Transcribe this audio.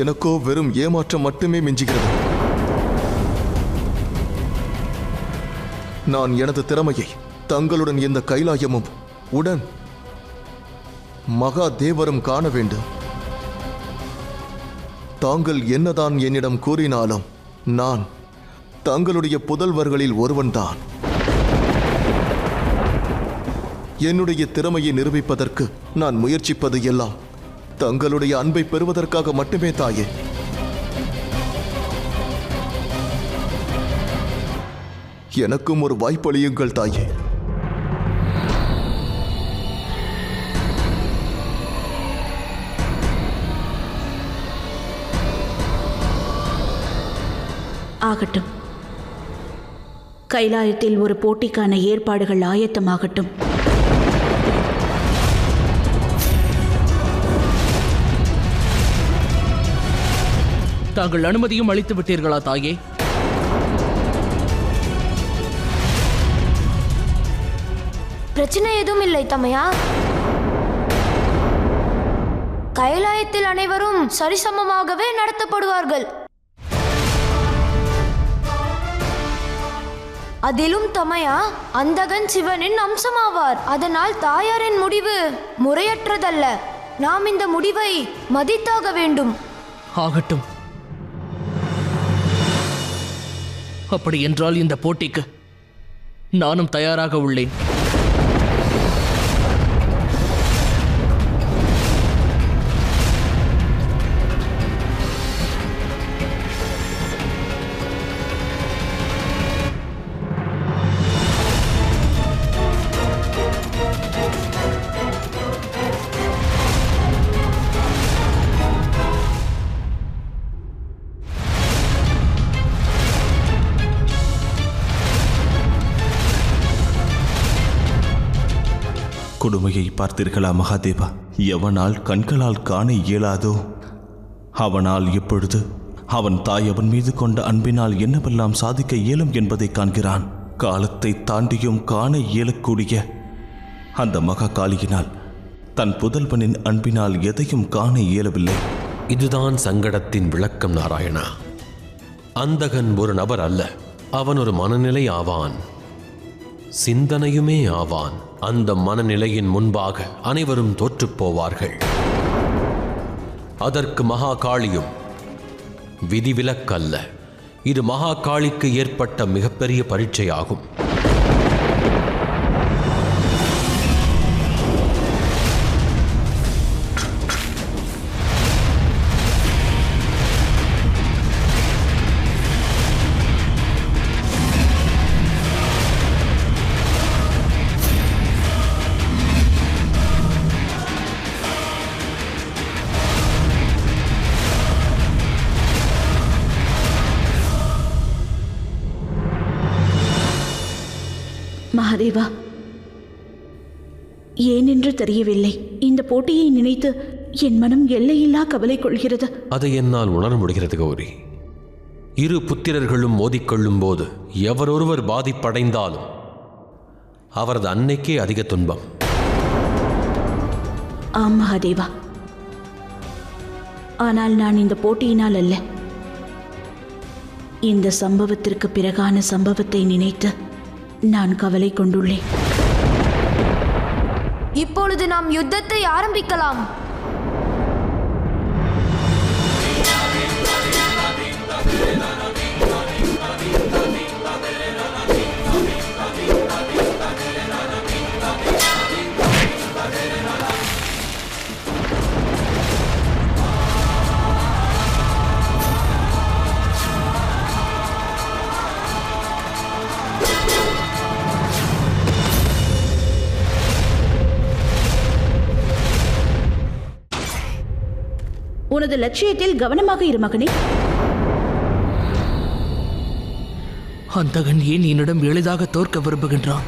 எனக்கோ வெறும் ஏமாற்றம் மட்டுமே மிஞ்சுகிறது. நான் எனது திறமையை தங்களுடன் இந்த கைலாயமும் உடன் மகாதேவரும் காண வேண்டும். தாங்கள் என்னதான் என்னிடம் கூறினாலும் நான் தங்களுடைய புதல்வர்களில் ஒருவன்தான். என்னுடைய திறமையை நிரூபிப்பதற்கு நான் முயற்சிப்பது எல்லாம் தங்களுடைய அன்பை பெறுவதற்காக மட்டுமே தாயே. எனக்கும் ஒரு வாய்ப்பளியுங்கள் தாயே. ஆகட்டும். கைலாயத்தில் ஒரு போட்டிக்கான ஏற்பாடுகள் ஆயத்தமாகட்டும். தாங்கள் அனுமதியும் அளித்து விட்டீர்களா தாயே? பிரச்சனை எதுவும் இல்லை தமையா. கைலாயத்தில் அனைவரும் சரிசமமாகவே நடத்தப்படுவார்கள். அதிலும் தமையா அந்தகன் சிவனின் அம்சமாவார். அதனால் தாயாரின் முடிவு முறையற்றதல்ல. நாம் இந்த முடிவை மதித்தாக வேண்டும். ஆகட்டும். அப்படி என்றால் இந்த போட்டிக்கு நானும் தயாராக உள்ளேன். கொடுமையை பார்த்தீர்களா மகாதேவா? எவனால் கண்களால் காண இயலாதோ அவனால் இப்பொழுது அவன் தாய் அவன் மீது கொண்ட அன்பினால் என்னவெல்லாம் சாதிக்க இயலும் என்பதை காண்கிறான். காலத்தை தாண்டியும் காண இயலக்கூடிய அந்த மகா காளியினால் தன் புதல்வனின் அன்பினால் எதையும் காண இயலவில்லை. இதுதான் சங்கடத்தின் விளக்கம் நாராயணா. அந்தகன் ஒரு நபர் அல்ல, அவன் ஒரு மனநிலை ஆவான், சிந்தனையுமே ஆவான். அந்த மனநிலையின் முன்பாக அனைவரும் தோற்றுப் போவார்கள். அதற்கு மகாகாளியும் விதிவிலக்கல்ல. இது மகாகாளிக்கு ஏற்பட்ட மிகப்பெரிய பரீட்சையாகும். மகாதேவா, ஏனென்று தெரியவில்லை. இந்த போட்டியை நினைத்து என் மனம் எல்லையில்லா கவலை கொள்கிறது. அதை என்னால் உணர முடிகிறது கௌரி. இரு புத்திரர்களும் மோதிக்கொள்ளும் போது எவரொருவர் பாதிப்படைந்தாலும் அவரது அன்னைக்கே அதிக துன்பம். ஆம் மகாதேவா, ஆனால் நான் இந்த போட்டியினால் அல்ல, இந்த சம்பவத்திற்கு பிறகான சம்பவத்தை நினைத்து நான் கவலை கொண்டுள்ளேன். இப்பொழுது நாம் யுத்தத்தை ஆரம்பிக்கலாம். உனது லட்சியத்தில் கவனமாக இரு மகனே. அந்தகன் ஏன் என்னிடம் எளிதாக தோற்க விரும்புகின்றான்?